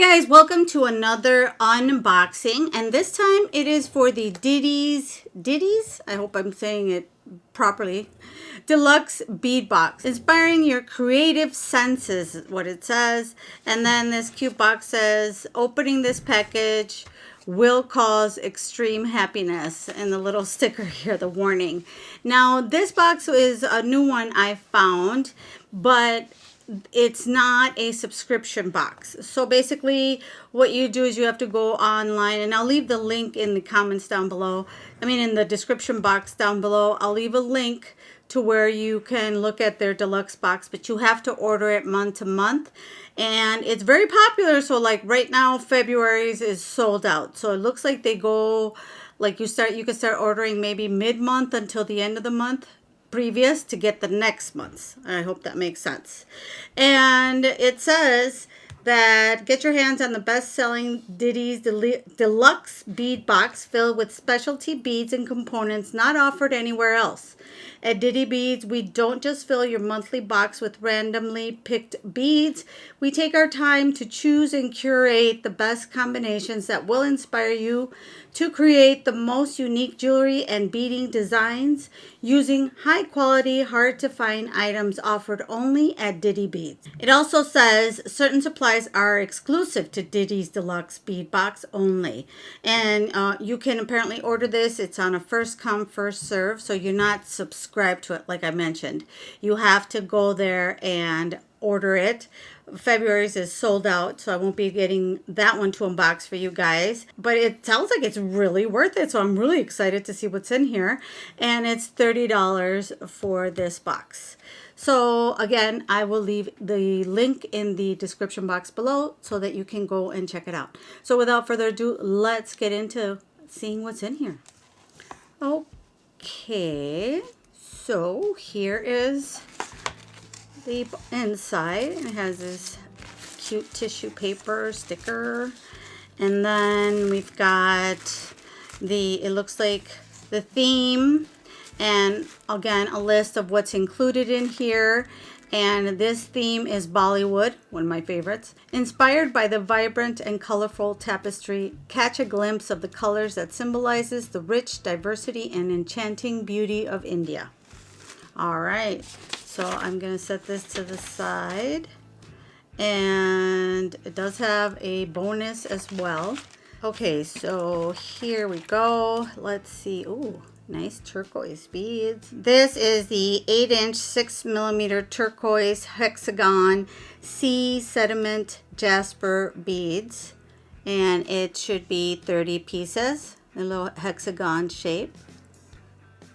guys, welcome to another unboxing, and this time it is for the Didi's, I hope I'm saying it properly, Deluxe Bead Box. Inspiring your creative senses is what it says. And then this cute box says, opening this package will cause extreme happiness, and the little sticker here, the warning. Now this box is a new one I found, but it's not a subscription box. So basically what you do is you have to go online, and I'll leave the link in the comments down below. In the description box down below. I'll leave a link to where you can look at their deluxe box, but you have to order it month to month, and it's very popular. So like right now, February's is sold out. So it looks like they go, like you can start ordering maybe mid-month until the end of the month previous to get the next month's. I hope that makes sense. And it says that get your hands on the best-selling Didi's Deluxe Bead Box filled with specialty beads and components not offered anywhere else. At Didi Beads, we don't just fill your monthly box with randomly picked beads. We take our time to choose and curate the best combinations that will inspire you to create the most unique jewelry and beading designs using high-quality, hard-to-find items offered only at Didi Beads. It also says certain supplies are exclusive to Didi's Deluxe Bead Box only. And you can apparently order this. It's on a first-come, first-serve, so you're not subscribed to it like I mentioned. You have to go there and order it. February's is sold out, so I won't be getting that one to unbox for you guys, but it sounds like it's really worth it, so I'm really excited to see what's in here. And it's $30 for this box. So again, I will leave the link in the description box below so that you can go and check it out. So without further ado, let's get into seeing what's in here. Okay, so here is the inside. It has this cute tissue paper sticker, and then we've got it looks like the theme, and again a list of what's included in here. And this theme is Bollywood, one of my favorites. Inspired by the vibrant and colorful tapestry, catch a glimpse of the colors that symbolizes the rich diversity and enchanting beauty of India. All right, so I'm going to set this to the side, and it does have a bonus as well. Okay, so here we go. Let's see. Ooh, nice turquoise beads. This is the 8-inch 6mm turquoise hexagon sea sediment jasper beads, and it should be 30 pieces. A little hexagon shape.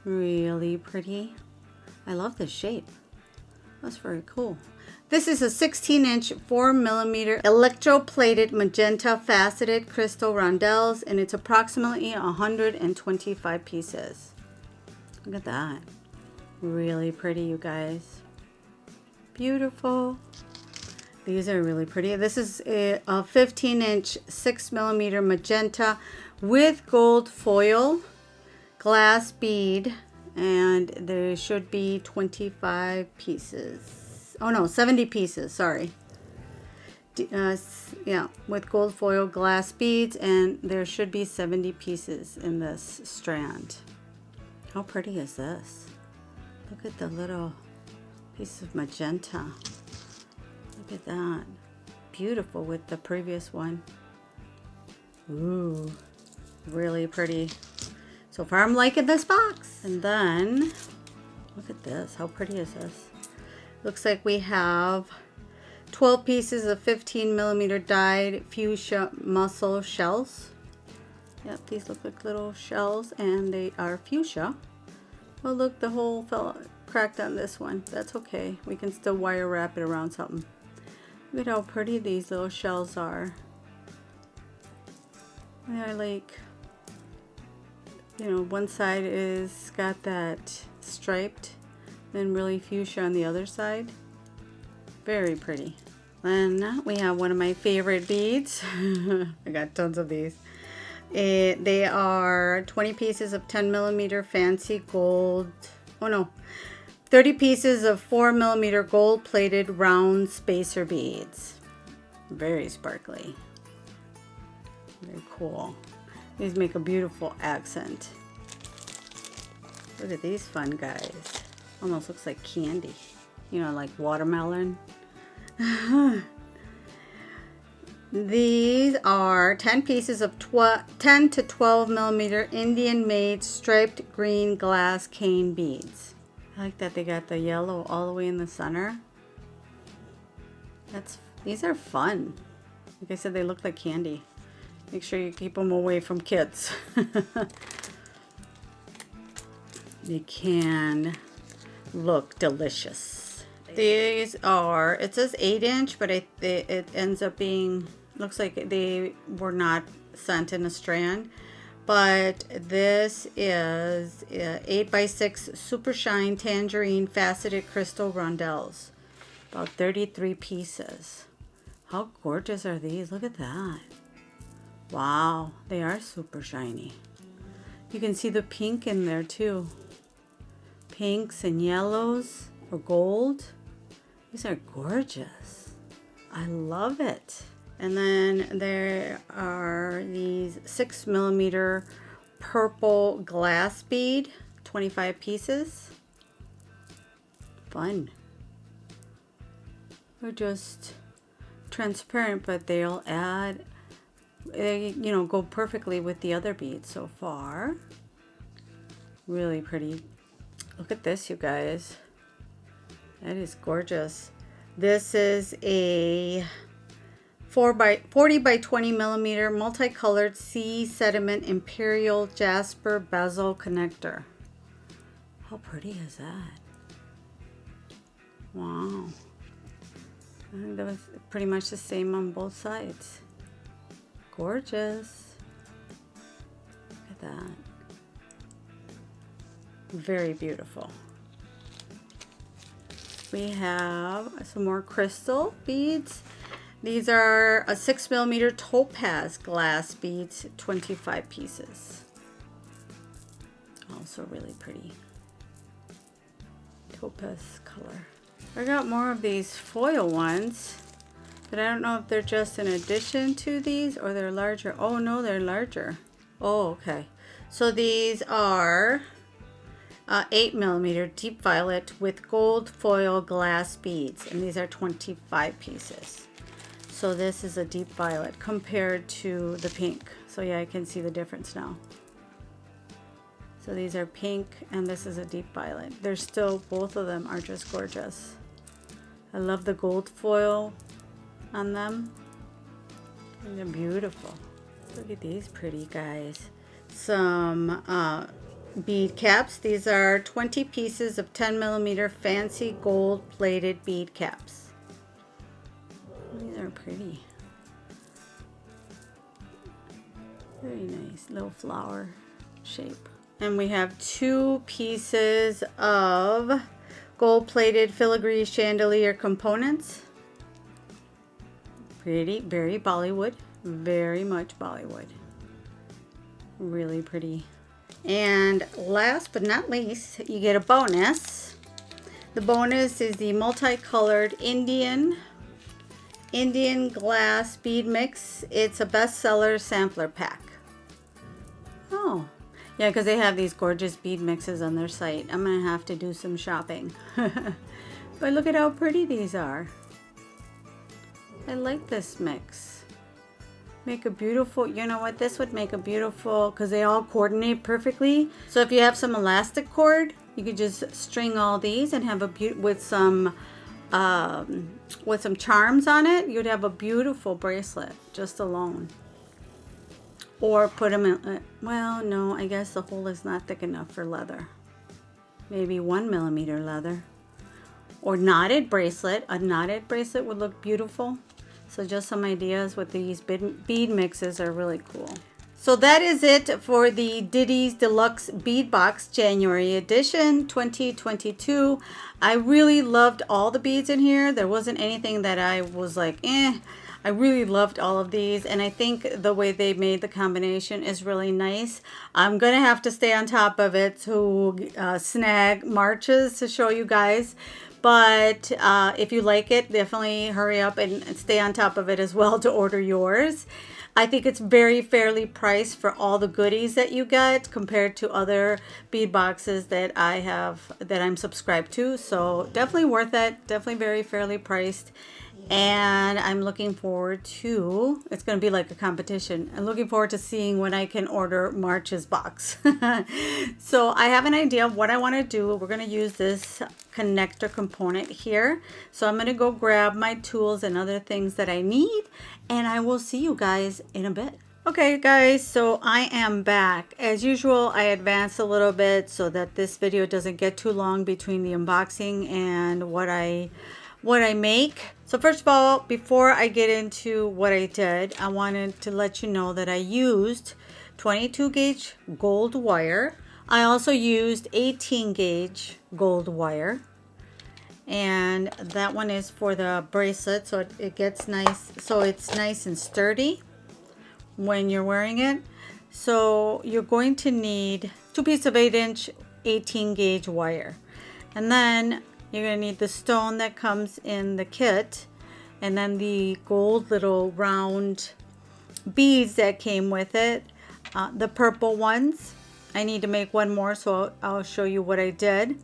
Really pretty. I love this shape. That's very cool. This is a 16-inch 4mm electroplated magenta faceted crystal rondelles, and it's approximately 125 pieces. Look at that. Really pretty, you guys. Beautiful. These are really pretty. This is a 15-inch 6mm magenta with gold foil glass bead, and there should be 25 pieces. Oh no, 70 pieces, sorry. Yeah, with gold foil glass beads, and there should be 70 pieces in this strand. How pretty is this? Look at the little piece of magenta. Look at that. Beautiful with the previous one. Ooh, really pretty. So far I'm liking this box. And then, look at this. How pretty is this? Looks like we have 12 pieces of 15mm dyed fuchsia mussel shells. Yep, these look like little shells, and they are fuchsia. Oh look, the hole fell cracked on this one. That's okay. We can still wire wrap it around something. Look at how pretty these little shells are. They're like, you know, one side is got that striped, then really fuchsia on the other side. Very pretty. And now we have one of my favorite beads. I got tons of these. They are 20 pieces of 10mm fancy gold. Oh no, 30 pieces of 4mm gold plated round spacer beads. Very sparkly. Very cool. These make a beautiful accent. Look at these fun guys. Almost looks like candy. You know, like watermelon. These are 10 pieces of 10 to 12 millimeter Indian made striped green glass cane beads. I like that they got the yellow all the way in the center. These are fun. Like I said, they look like candy. Make sure you keep them away from kids. They can look delicious. These are, it says 8-inch, but it ends up being, looks like they were not sent in a strand. But this is 8x6 Super Shine Tangerine Faceted Crystal Rondelles. About 33 pieces. How gorgeous are these? Look at that. Wow, they are super shiny. You can see the pink in there too. Pinks and yellows or gold. These are gorgeous. I love it. And then there are these 6 millimeter purple glass bead, 25 pieces. Fun. They're just transparent, but they'll add, you know, go perfectly with the other beads so far. Really pretty. Look at this, you guys. That is gorgeous. This is a 40 by 20 millimeter multicolored sea sediment imperial jasper bezel connector. How pretty is that? Wow. I think that was pretty much the same on both sides. Gorgeous. Look at that. Very beautiful. We have some more crystal beads. These are a 6 millimeter topaz glass beads, 25 pieces. Also really pretty. Topaz color. I got more of these foil ones, but I don't know if they're just in addition to these or they're larger. Oh no, they're larger. Oh, okay. So these are 8 millimeter deep violet with gold foil glass beads, and these are 25 pieces. So this is a deep violet compared to the pink. So yeah, I can see the difference now. So these are pink and this is a deep violet. They're still, both of them are just gorgeous. I love the gold foil on them. And they're beautiful. Look at these pretty guys. Some bead caps. These are 20 pieces of 10 millimeter fancy gold plated bead caps. These are pretty. Very nice little flower shape. And we have 2 pieces of gold plated filigree chandelier components. Pretty, very Bollywood. Very much Bollywood. Really pretty. And last but not least, you get a bonus. The bonus is the multicolored Indian glass bead mix. It's a bestseller sampler pack. Oh, yeah, because they have these gorgeous bead mixes on their site. I'm gonna have to do some shopping. But look at how pretty these are. I like this mix. Make a beautiful, you know what, this would make a beautiful, because they all coordinate perfectly. So if you have some elastic cord, you could just string all these and have a with some charms on it. You'd have a beautiful bracelet just alone. Or put them in, well, no, I guess the hole is not thick enough for leather. Maybe 1 millimeter leather. Or knotted bracelet. A knotted bracelet would look beautiful. So just some ideas with these bead mixes are really cool. So that is it for the Didi's Deluxe Bead Box January edition 2022. I really loved all the beads in here. There wasn't anything that I was like, eh. I really loved all of these, and I think the way they made the combination is really nice. I'm going to have to stay on top of it to snag marches to show you guys. But if you like it, definitely hurry up and stay on top of it as well to order yours. I think it's very fairly priced for all the goodies that you get compared to other bead boxes that I have, that I'm subscribed to. So definitely worth it. Definitely very fairly priced. And I'm looking forward to, it's going to be like a competition. I'm looking forward to seeing when I can order March's box. So I have an idea of what I want to do. We're going to use this connector component here. So I'm going to go grab my tools and other things that I need, and I will see you guys in a bit. Okay guys, so I am back. As usual, I advanced a little bit so that this video doesn't get too long between the unboxing and what I make. So first of all, before I get into what I did, I wanted to let you know that I used 22 gauge gold wire. I also used 18 gauge gold wire, and that one is for the bracelet, so it gets nice, so it's nice and sturdy when you're wearing it. So you're going to need 2 pieces of 8-inch 18 gauge wire, and then you're going to need the stone that comes in the kit, and then the gold little round beads that came with it. The purple ones, I need to make one more, so I'll show you what I did.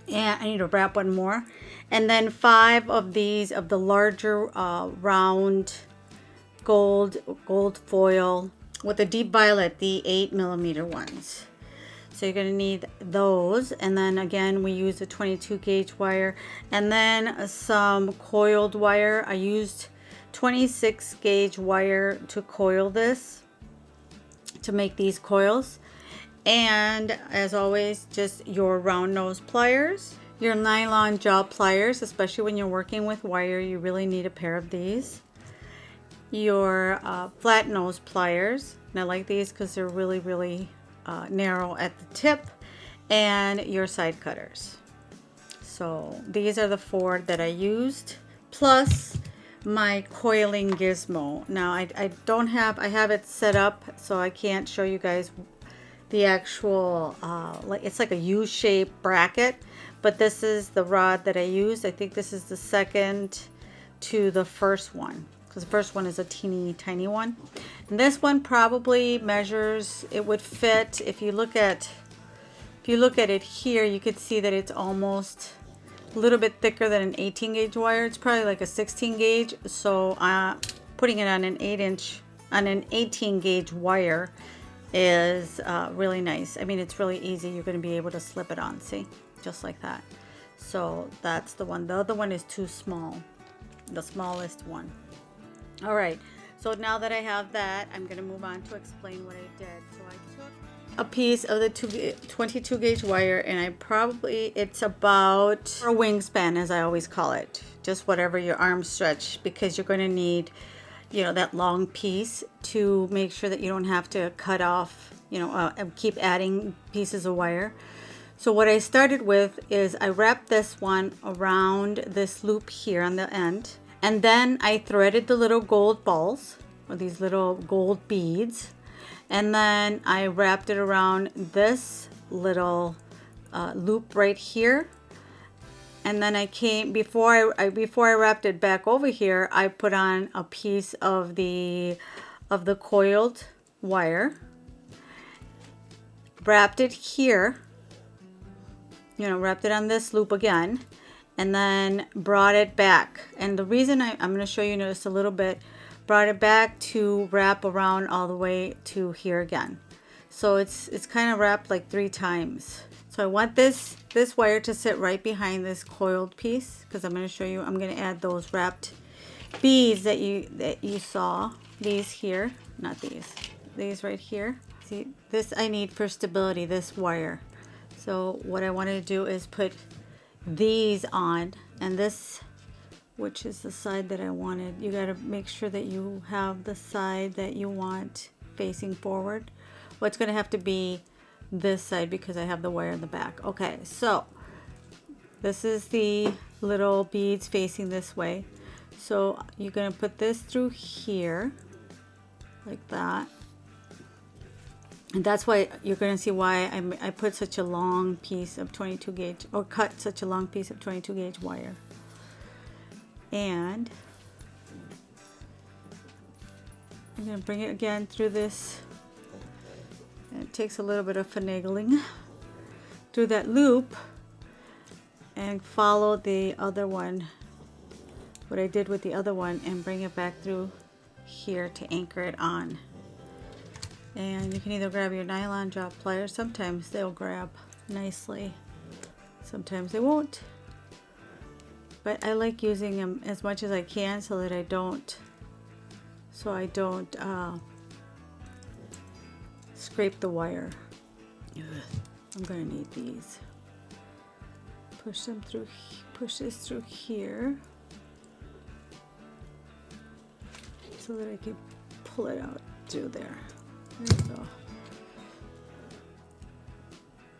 And I need to wrap one more. And then 5 of these of the larger round gold foil with the deep violet, the 8mm ones. So you're going to need those, and then again we use a 22 gauge wire, and then some coiled wire. I used 26 gauge wire to coil this, to make these coils. And as always, just your round nose pliers, your nylon jaw pliers, especially when you're working with wire, you really need a pair of these. Your flat nose pliers, and I like these because they're really narrow at the tip, and your side cutters. So these are the 4 that I used, plus my coiling gizmo. Now I don't have, I have it set up so I can't show you guys the actual like, it's like a U-shaped bracket, but this is the rod that I used. I think this is the second to the first one, because the first one is a teeny tiny one, and this one probably measures, it would fit, if you look at it here, you could see that it's almost a little bit thicker than an 18 gauge wire. It's probably like a 16 gauge, so putting it on an 8-inch, on an 18 gauge wire is really nice. I mean, it's really easy. You're going to be able to slip it on, see, just like that. So that's the one. The other one is too small, the smallest one. All right, so now that I have that, I'm going to move on to explain what I did. So I took a piece of the 22 gauge wire, and I probably, it's about a wingspan, as I always call it, just whatever your arm stretch, because you're going to need, you know, that long piece to make sure that you don't have to cut off, you know, keep adding pieces of wire. So what I started with is I wrapped this one around this loop here on the end, and then I threaded the little gold balls, or these little gold beads, and then I wrapped it around this little loop right here. And then I came, before I wrapped it back over here, I put on a piece of the coiled wire, wrapped it here, you know, wrapped it on this loop again, and then brought it back. And the reason I'm going to show you just a little bit, brought it back to wrap around all the way to here again. So it's kind of wrapped like 3 times. So I want this wire to sit right behind this coiled piece, because I'm going to show you, I'm going to add those wrapped beads that you saw. These here, not these right here. See, this I need for stability, this wire. So what I want to do is put these on, and this, which is the side that I wanted, you got to make sure that you have the side that you want facing forward. Well, it's going to have to be this side because I have the wire in the back. Okay, so this is the little beads facing this way. So you're going to put this through here like that. And that's why you're going to see why I put such a long piece of 22 gauge, or cut such a long piece of 22 gauge wire. And I'm going to bring it again through this, and it takes a little bit of finagling through that loop, and follow the other one, what I did with the other one, and bring it back through here to anchor it on. And you can either grab your nylon drop pliers. Sometimes they'll grab nicely, sometimes they won't, but I like using them as much as I can so that I don't scrape the wire. I'm gonna need these. Push them through, push this through here so that I can pull it out through there. There we go.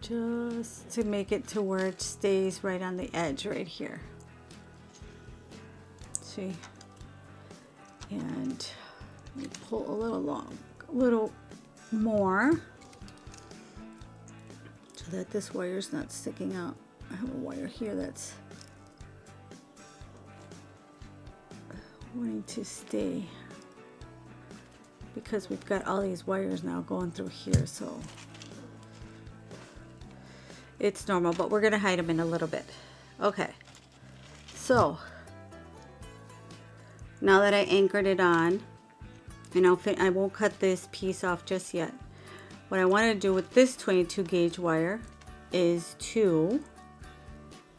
Just to make it to where it stays right on the edge right here. See? And pull a little long, a little more, so that this wire is not sticking out. I have a wire here that's wanting to stay, because we've got all these wires now going through here, so it's normal, but we're gonna hide them in a little bit. Okay, so now that I anchored it on, and I won't cut this piece off just yet. What I want to do with this 22 gauge wire is to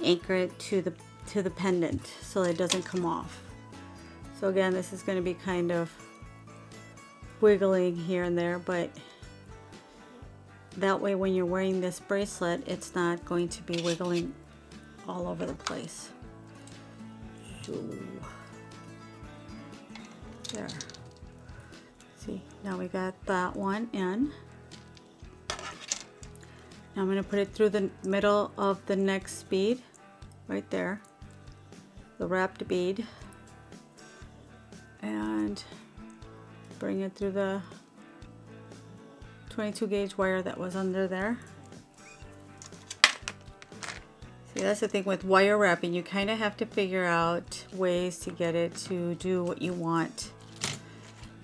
anchor it to the pendant so it doesn't come off. So again, this is going to be kind of wiggling here and there, but that way when you're wearing this bracelet, it's not going to be wiggling all over the place. Ooh. There. See, now we got that one in. Now I'm going to put it through the middle of the next bead, right there, the wrapped bead, and bring it through the 22 gauge wire that was under there. See, that's the thing with wire wrapping, you kind of have to figure out ways to get it to do what you want,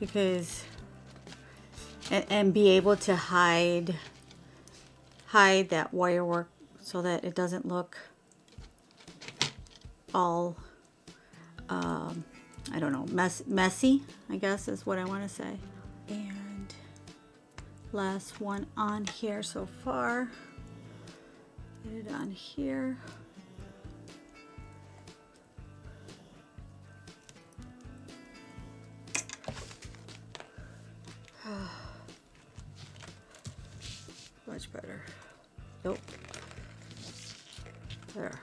because and be able to hide that wire work so that it doesn't look all I don't know, messy, I guess is what I want to say. And last one on here so far. Get it on here. Much better. Nope. There.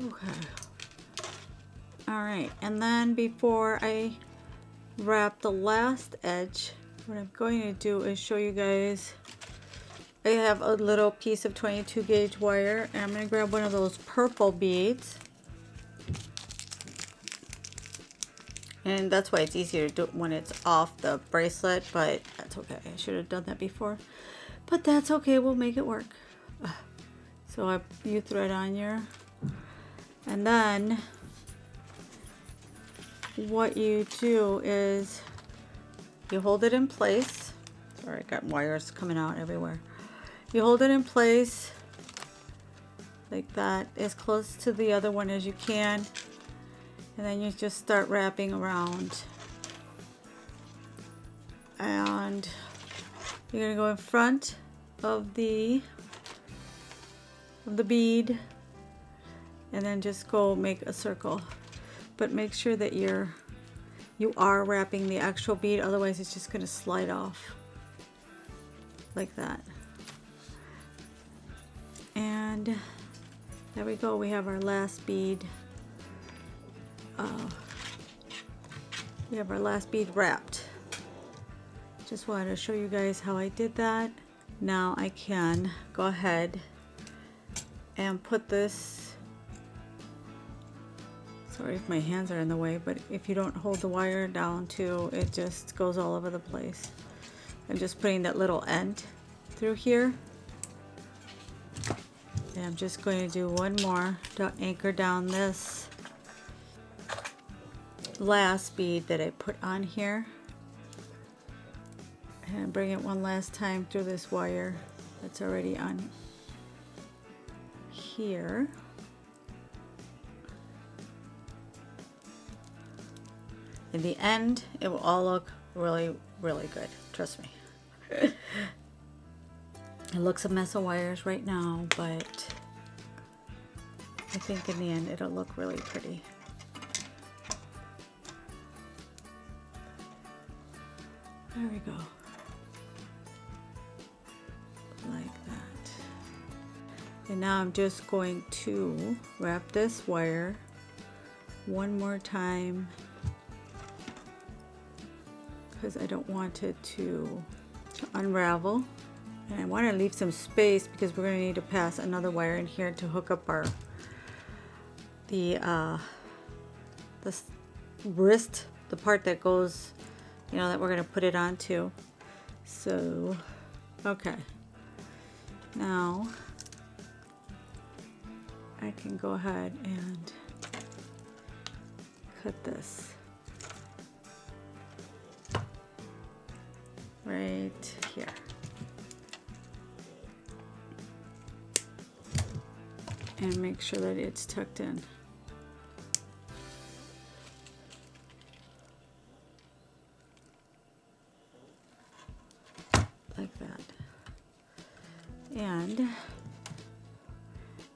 Okay. All right, and then before I wrap the last edge, what I'm going to do is show you guys. I have a little piece of 22 gauge wire, and I'm going to grab one of those purple beads. And that's why it's easier to do it when it's off the bracelet, but that's okay. I should have done that before, but that's okay. We'll make it work. So you thread on your, and then what you do is you hold it in place. Sorry, I got wires coming out everywhere. You hold it in place like that, as close to the other one as you can, and then you just start wrapping around. And you're gonna go in front of the bead, and then just go make a circle. But make sure that you are wrapping the actual bead, otherwise it's just gonna slide off like that. And there we go, we have our last bead. We have our last bead wrapped. Just wanted to show you guys how I did that. Now I can go ahead and put this, sorry if my hands are in the way, but if you don't hold the wire down too, it just goes all over the place. I'm just putting that little end through here. And I'm just going to do one more to anchor down this. last bead that I put on here. And bring it one last time through this wire that's already on here. In the end, it will all look really, really good. Trust me. It looks a mess of wires right now, but I think in the end it'll look really pretty. There we go. Like that. And now I'm just going to wrap this wire one more time because I don't want it to unravel, and I want to leave some space because we're going to need to pass another wire in here to hook up our the wrist, the part that goes, you know, that we're going to put it onto. So okay, now I can go ahead and cut this right here. And make sure that it's tucked in. Like that. And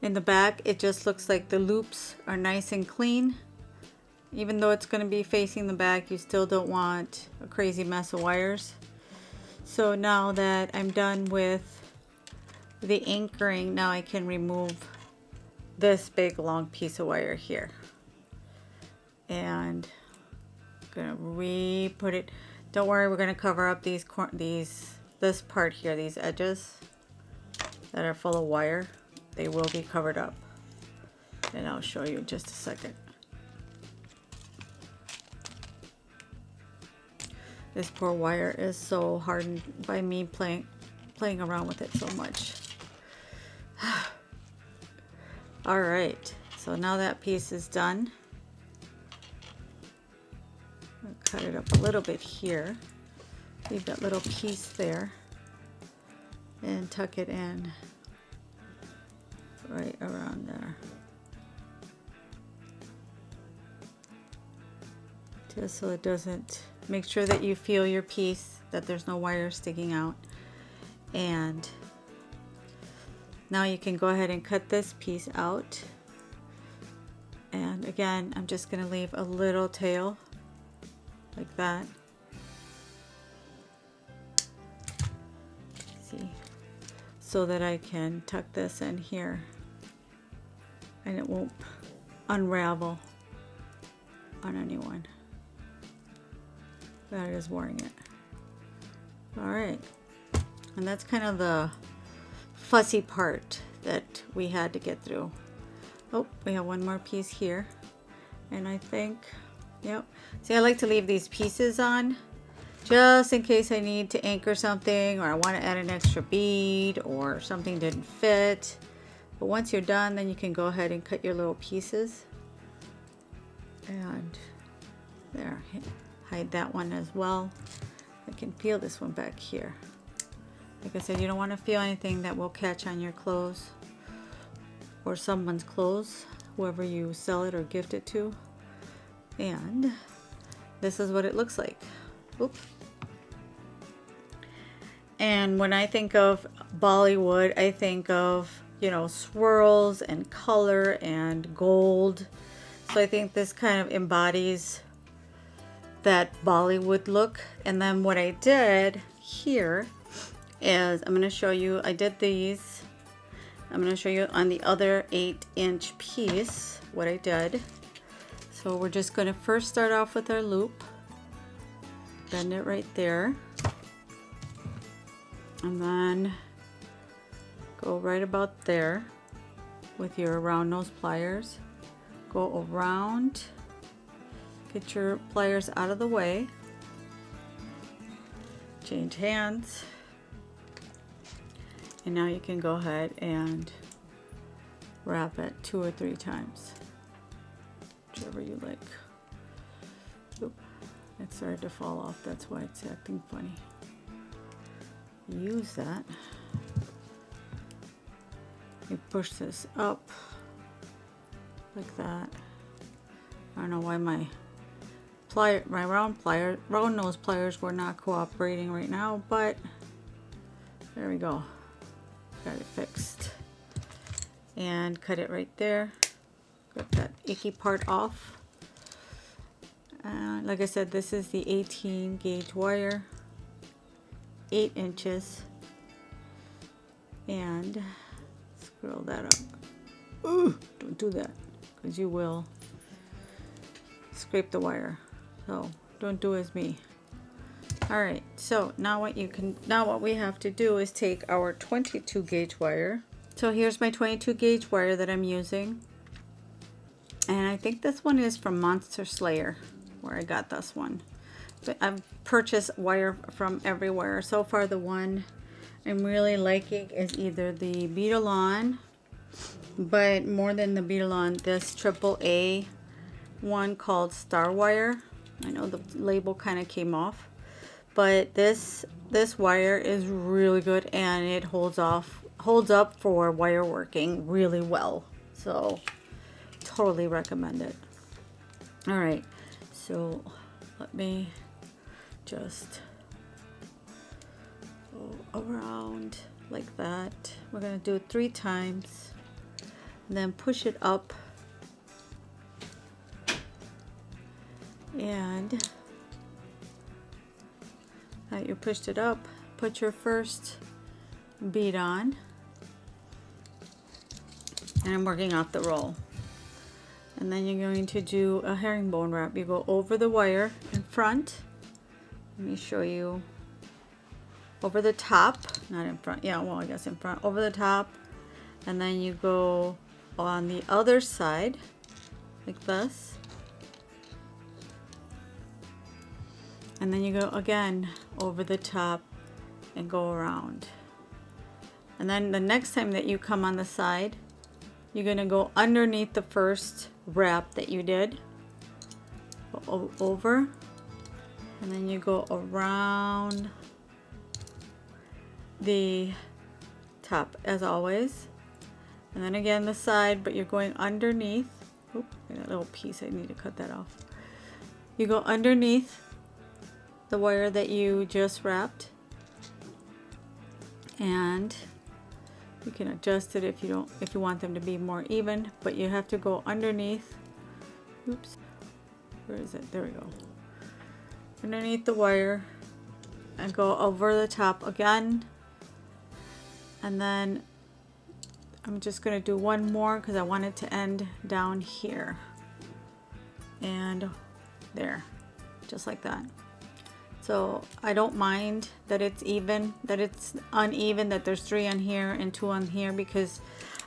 in the back, it just looks like the loops are nice and clean. Even though it's going to be facing the back, you still don't want a crazy mess of wires. So now that I'm done with the anchoring, now I can remove this big long piece of wire here. And I'm gonna re-put it. Don't worry, we're gonna cover up this part here, these edges that are full of wire. They will be covered up. And I'll show you in just a second. This poor wire is so hardened by me playing around with it so much. All right, so now that piece is done. I'll cut it up a little bit here. Leave that little piece there and tuck it in right around there. Just so it doesn't, make sure that you feel your piece, that there's no wire sticking out. And now you can go ahead and cut this piece out. And again, I'm just going to leave a little tail like that. See? So that I can tuck this in here and it won't unravel on anyone that is wearing it. All right. And that's kind of the fussy part that we had to get through. Oh, we have one more piece here. And I think, yep. See, I like to leave these pieces on just in case I need to anchor something, or I want to add an extra bead, or something didn't fit. But once you're done, then you can go ahead and cut your little pieces. And there, hide that one as well. I can peel this one back here. Like I said, you don't want to feel anything that will catch on your clothes or someone's clothes, whoever you sell it or gift it to. And this is what it looks like. Oop. And when I think of Bollywood, I think of, you know, swirls and color and gold. So I think this kind of embodies that Bollywood look. And then what I did here is, I'm going to show you, I did these. I'm going to show you on the other 8-inch piece what I did. So we're just going to first start off with our loop. Bend it right there. And then go right about there with your round nose pliers. Go around. Get your pliers out of the way. Change hands. And now you can go ahead and wrap it 2 or 3 times, whichever you like. It started to fall off. That's why it's acting funny. Use that. You push this up like that. I don't know why my round nose pliers were not cooperating right now, but there we go. Got it fixed. And cut it right there. Got that icky part off. Like I said, this is the 18 gauge wire, 8 inches, and scroll that up. Ooh, don't do that, because you will scrape the wire. So don't do as me. All right, so now what we have to do is take our 22 gauge wire. So here's my 22 gauge wire that I'm using, and I think this one is from Monster Slayer, where I got this one. But I've purchased wire from everywhere. So far, the one I'm really liking is either the Beadalon, but more than the Beadalon, this AAA one called Star Wire. I know the label kind of came off, but this wire is really good, and it holds up for wire working really well. So totally recommend it. All right, so let me just go around like that. We're gonna do it 3 times, and then push it up, and now you pushed it up, put your first bead on, and I'm working off the roll. And then you're going to do a herringbone wrap. You go over the wire in front. Let me show you. Over the top, not in front. Yeah, well, I guess in front. Over the top. And then you go on the other side, like this. And then you go again over the top and go around. And then the next time that you come on the side, you're going to go underneath the first wrap that you did. Go over. And then you go around the top as always. And then again the side, but you're going underneath. Oop, got a little piece. I need to cut that off. You go underneath the wire that you just wrapped. And you can adjust it if you want them to be more even, but you have to go underneath. Oops, where is it? There we go. Underneath the wire and go over the top again. And then I'm just going to do one more because I want it to end down here. And there, just like that. So I don't mind that it's even, that it's uneven, that there's 3 on here and 2 on here, because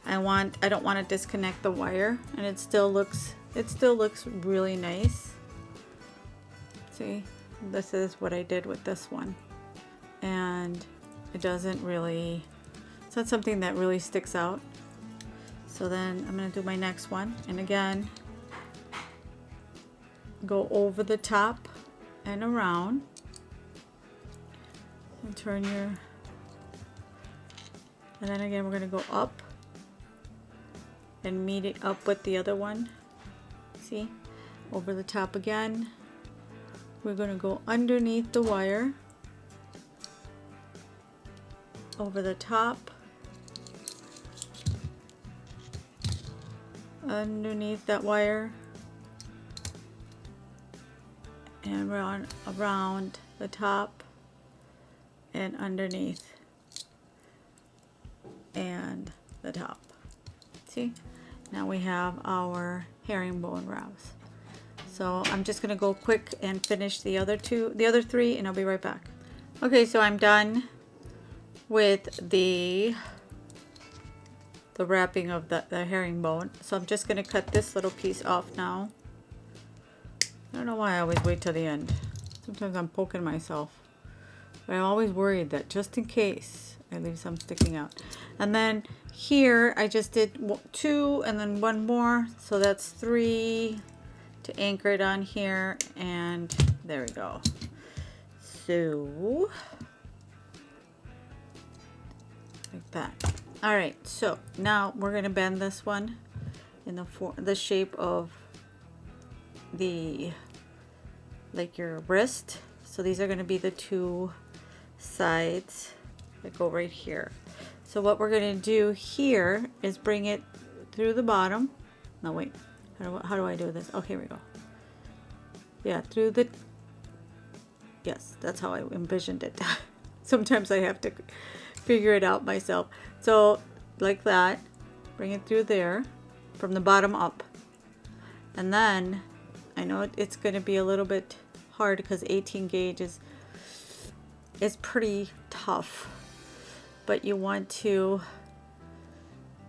I don't want to disconnect the wire, and it still looks really nice. See, this is what I did with this one, and it doesn't really, it's not something that really sticks out. So then I'm going to do my next one, and again go over the top and around. And turn your, and then again we're going to go up and meet it up with the other one. See, over the top again. We're going to go underneath the wire, over the top, underneath that wire, and around the top, and underneath and the top. See, now we have our herringbone wraps. So I'm just gonna go quick and finish the other 3, and I'll be right back. Okay, so I'm done with the wrapping of the herringbone. So I'm just gonna cut this little piece off now. I don't know why I always wait till the end. Sometimes I'm poking myself. But I'm always worried that just in case I leave some sticking out. And then here I just did 2 and then 1 more. So that's 3 to anchor it on here. And There we go. So like that. All right, so now we're gonna bend this one in the shape of the, like your wrist. So these are gonna be the two sides that go right here. So what we're gonna do here is bring it through the bottom. No, wait, how do I do this? Okay, here we go. Yeah, through the, yes, that's how I envisioned it. Sometimes I have to figure it out myself. So like that, bring it through there from the bottom up. And then I know it's going to be a little bit hard because 18 gauge is pretty tough, but you want to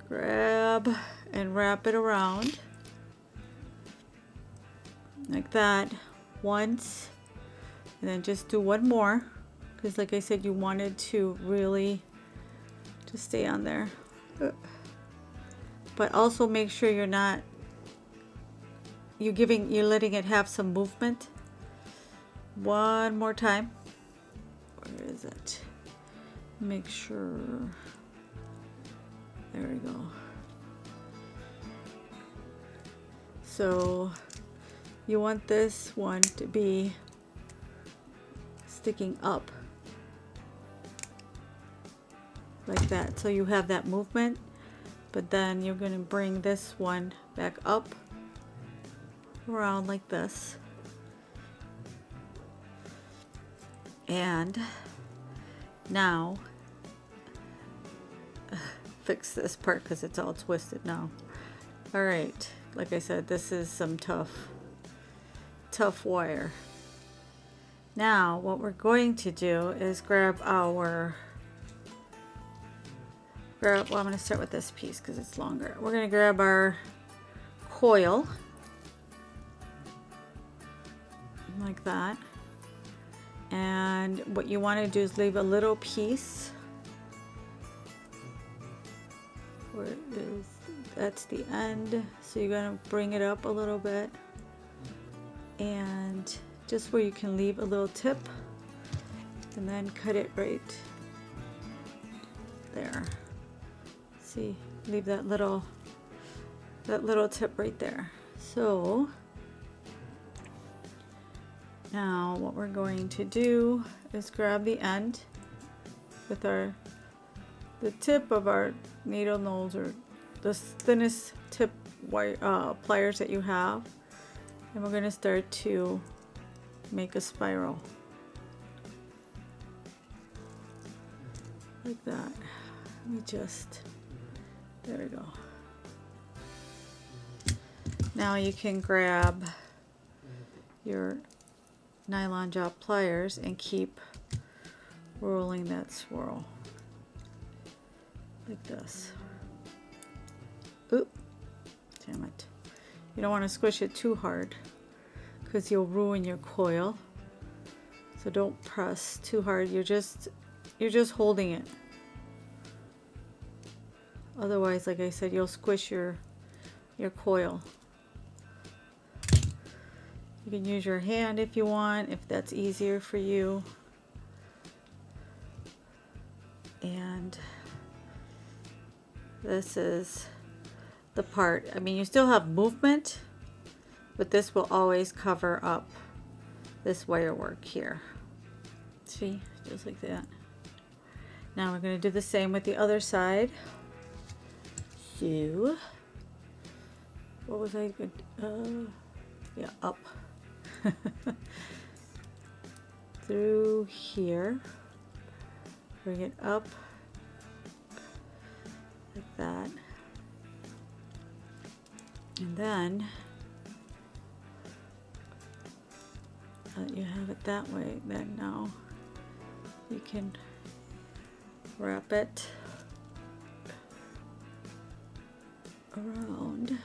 grab and wrap it around like that once, and then just do one more, because like I said, you wanted to really just stay on there, but also make sure you're letting it have some movement. One more time. Where is it? Make sure. There we go. So you want this one to be sticking up like that, so you have that movement, but then you're going to bring this one back up around like this, and now fix this part because it's all twisted now. All right, like I said, this is some tough wire. Now what we're going to do is grab our well, I'm going to start with this piece because it's longer. We're going to grab our coil like that, and what you want to do is leave a little piece where it is, that's the end, so you're going to bring it up a little bit, and just where you can leave a little tip, and then cut it right there. See, leave that little tip right there. So now what we're going to do is grab the end with the tip of our needle nose, or the thinnest tip pliers that you have, and we're going to start to make a spiral like that. Let me just, there we go. Now you can grab your nylon jaw pliers and keep rolling that swirl like this. Oop, damn it. You don't want to squish it too hard because you'll ruin your coil. So don't press too hard. You're just holding it. Otherwise, like I said, you'll squish your coil. You can use your hand if you want, if that's easier for you. And this is the part. I mean, you still have movement, but this will always cover up this wire work here. See, just like that. Now we're going to do the same with the other side. So, what was I going? Yeah, up through here. Bring it up like that, and then you have it that way. Then now you can wrap it around.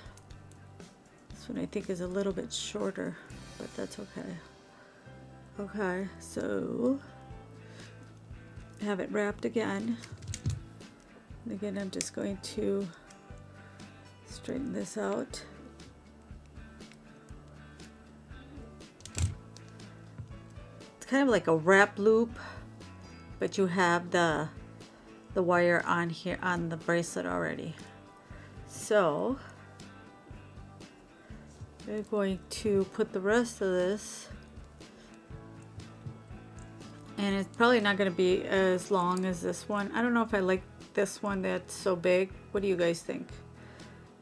This one I think is a little bit shorter, but that's okay. Okay, so have it wrapped again. And again, I'm just going to straighten this out kind of like a wrap loop, but you have the wire on here on the bracelet already. So we're going to put the rest of this, and it's probably not going to be as long as this one. I don't know if I like this one that's so big. What do you guys think?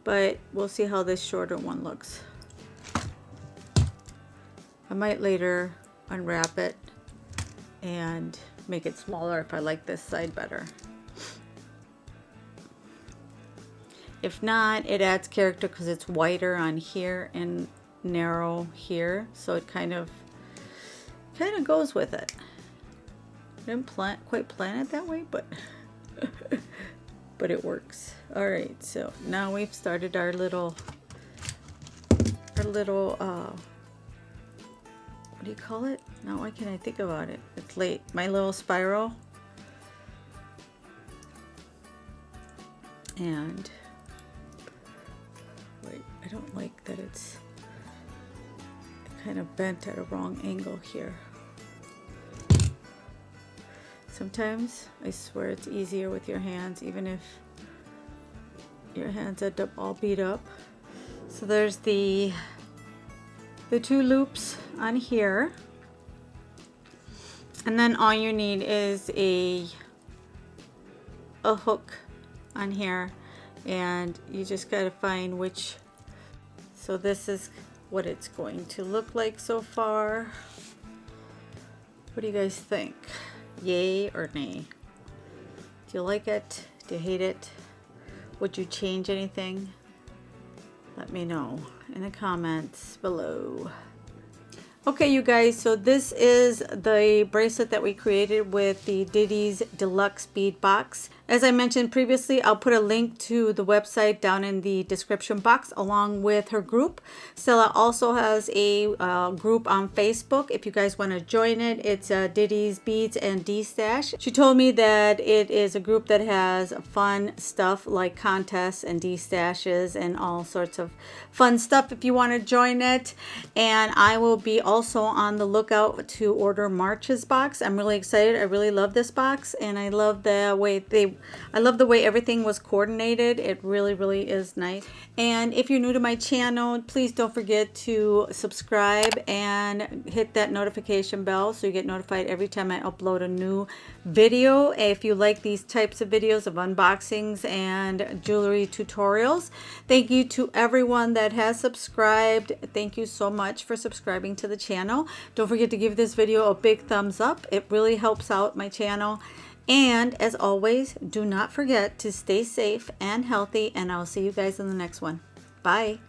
But we'll see how this shorter one looks. I might later unwrap it and make it smaller if I like this side better. If not, it adds character because it's wider on here and narrow here, so it kind of goes with it. I didn't quite plan it that way, but but it works. All right, so now we've started our little what do you call it? Now why can't I think about it? It's late. My little spiral. And wait, I don't like that it's kind of bent at a wrong angle here. Sometimes I swear it's easier with your hands, even if your hands end up all beat up. So there's the two loops on here, and then all you need is a hook on here, and you just got to find which. So this is what it's going to look like so far. What do you guys think? Yay or nay? Do you like it? Do you hate it? Would you change anything? Let me know in the comments below. Okay, you guys, so this is the bracelet that we created with the Didi's Deluxe Bead box. As I mentioned previously, I'll put a link to the website down in the description box along with her group. Stella also has a group on Facebook. If you guys want to join it, it's Didi's Beads and D-Stash. She told me that it is a group that has fun stuff like contests and D-Stashes and all sorts of fun stuff if you want to join it. And I will be also on the lookout to order March's box. I'm really excited. I really love this box, and I love the way everything was coordinated. It really, really is nice. And if you're new to my channel, please don't forget to subscribe and hit that notification bell so you get notified every time I upload a new video. If you like these types of videos of unboxings and jewelry tutorials, thank you to everyone that has subscribed. Thank you so much for subscribing to the channel. Don't forget to give this video a big thumbs up. It really helps out my channel. And as always, do not forget to stay safe and healthy, and I'll see you guys in the next one. Bye.